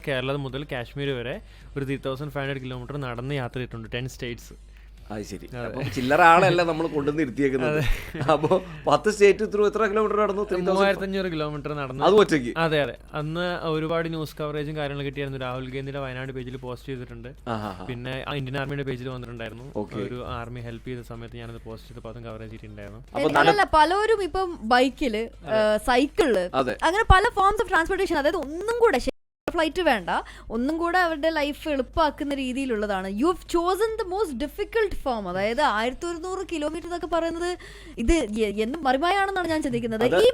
കേരളം മുതൽ കാശ്മീർ വരെ ഒരു 3500 കിലോമീറ്റർ നടന്ന് യാത്ര ചെയ്തിട്ടുണ്ട്, 10 സ്റ്റേറ്റ്സ്. അത് ശരി. അപ്പൊ ചില്ലറ ആളല്ല നമ്മൾ കൊണ്ടുവന്ന് ഇരുത്തിയേക്കുന്നത്. അപ്പൊ 10 സ്റ്റേറ്റ് ത്രൂ എത്ര കിലോമീറ്റർ നടന്നു? 3500 കിലോമീറ്റർ നടന്നു. അത് ഒറ്റയ്ക്ക്? അതെ അതെ. അന്ന് ഒരുപാട് ന്യൂസ് കവറേജും കാര്യങ്ങളും കിട്ടിയായിരുന്നു. രാഹുൽ ഗാന്ധിയുടെ വയനാട് പേജിൽ പോസ്റ്റ് ചെയ്തിട്ടുണ്ട്. പിന്നെ ഇന്ത്യൻ ആർമിയുടെ പേജിൽ വന്നിട്ടുണ്ടായിരുന്നു. ഒരു ആർമി ഹെൽപ്പ് ചെയ്ത സമയത്ത് ഞാനത് പോസ്റ്റ് ചെയ്തപ്പോൾ അതും കവറേജ് ചെയ്തിട്ടുണ്ടായിരുന്നു. പലരും ഇപ്പം ബൈക്കില്, സൈക്കിളില്, അങ്ങനെ പല ഫോംസ് ഓഫ് ട്രാൻസ്പോർട്ടേഷൻ, അതായത് ഒന്നും കൂടെ ഫ്ലൈറ്റ് വേണ്ട, ഒന്നും കൂടെ അവരുടെ ലൈഫ് എളുപ്പമാക്കുന്ന രീതിയിലുള്ളതാണ്. You have chosen the most difficult form. അതായത് 1100 കിലോമീറ്റർ എന്നൊക്കെ പറയുന്നത് ഇത് എന്ത് മറിമായാണെന്നാണ് ഞാൻ ചിന്തിക്കുന്നത്. ഈ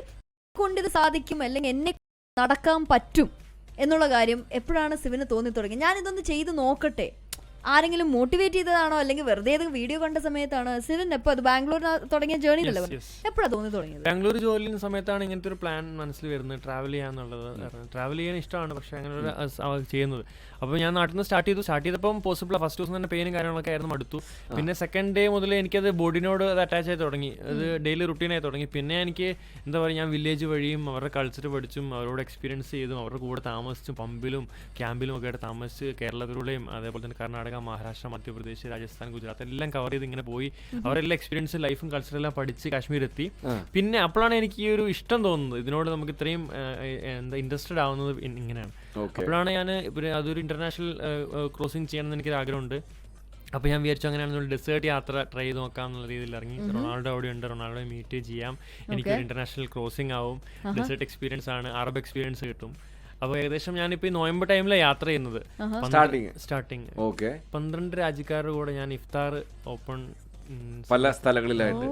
കൊണ്ട് ഇത് സാധിക്കും, അല്ലെങ്കിൽ എന്നെ നടക്കാൻ പറ്റും എന്നുള്ള കാര്യം എപ്പോഴാണ് സിവിന് തോന്നി തുടങ്ങി ഞാൻ ഇതൊന്ന് ചെയ്ത് നോക്കട്ടെ? ആരെങ്കിലും മോട്ടിവേറ്റ് ചെയ്തതാണോ, അല്ലെങ്കിൽ വെറുതെ ഏതെങ്കിലും വീഡിയോ കണ്ട സമയത്താണ്? സിവിൻ എപ്പോൾ അത് ബാംഗ്ലൂർ തുടങ്ങിയ ജേർണിയിലല്ലേ, എപ്പോഴാണ് തോന്നി തുടങ്ങിയത്? ബാംഗ്ലൂർ ജോലി ചെയ്യുന്ന സമയത്താണ് ഇങ്ങനത്തെ ഒരു പ്ലാൻ മനസ്സിൽ വരുന്നത്, ട്രാവൽ ചെയ്യാന്നുള്ളത്. ട്രാവൽ ചെയ്യാൻ ഇഷ്ടമാണ്, പക്ഷെ അങ്ങനെ ഒരു ചെയ്യുന്നത്. അപ്പോൾ ഞാൻ നാട്ടിൽ നിന്ന് സ്റ്റാർട്ട് ചെയ്തപ്പം പോസിബിൾ ഫസ്റ്റ് ദിവസം തന്നെ പെയിനും കാര്യങ്ങളൊക്കെ ആയിരുന്നു, മടുത്തു. പിന്നെ സെക്കൻഡ് ഡേ മുതൽ എനിക്കത് ബോഡിനോട് അത് അറ്റാച്ച് ആയി തുടങ്ങി, അത് ഡെയിലി റുട്ടീനായി തുടങ്ങി. പിന്നെ എനിക്ക് എന്താ പറയുക, ഞാൻ വില്ലേജ് വഴിയും അവരുടെ കൾച്ചർ പഠിച്ചും അവരോട് എക്സ്പീരിയൻസ് ചെയ്തും അവരുടെ കൂടെ താമസിച്ചും പമ്പിലും ക്യാമ്പിലും ഒക്കെ ആയിട്ട് താമസിച്ച് കേരളത്തിലൂടെയും അതേപോലെ തന്നെ കർണാടക, മഹാരാഷ്ട്ര, മധ്യപ്രദേശ്, രാജസ്ഥാൻ, ഗുജറാത്ത് എല്ലാം കവർ ചെയ്ത് ഇങ്ങനെ പോയി അവരെല്ലാം എക്സ്പീരിയൻസ്, ലൈഫും കൾച്ചറും എല്ലാം പഠിച്ച് കാശ്മീർ എത്തി. പിന്നെ അപ്പോഴാണ് എനിക്ക് ഈ ഒരു ഇഷ്ടം തോന്നുന്നത്, ഇതിനോട് നമുക്ക് ഇത്രയും എന്താ ഇൻട്രസ്റ്റഡ് ആവുന്നത് ഇങ്ങനെയാണ്. അപ്പോഴാണ് ഞാൻ അതൊരു ഇന്റർനാഷണൽ ക്രോസിംഗ് ചെയ്യണമെന്ന് എനിക്കൊരു ആഗ്രഹമുണ്ട്. അപ്പോൾ ഞാൻ വിചാരിച്ചു അങ്ങനെയാണെന്നുള്ള ഡെസേർട്ട് യാത്ര ട്രൈ ചെയ്ത് നോക്കാം എന്നുള്ള രീതിയിൽ ഇറങ്ങി. റൊണാൾഡോ അവിടെ ഉണ്ട്, റൊണാൾഡോയെ മീറ്റ് ചെയ്യാം, എനിക്കൊരു ഇന്റർനാഷണൽ ക്രോസിംഗ് ആവും, ഡെസേർട്ട് എക്സ്പീരിയൻസ് ആണ്, അറബ് എക്സ്പീരിയൻസ് കിട്ടും. അപ്പോൾ ഏകദേശം ഞാനിപ്പോൾ ഈ നോയമ്പ് ടൈമിലാണ് യാത്ര ചെയ്യുന്നത്. സ്റ്റാർട്ടിങ് 12 രാജ്യക്കാരുടെ കൂടെ ഞാൻ ഇഫ്താർ ഓപ്പൺ പല സ്ഥലങ്ങളിലായിട്ട്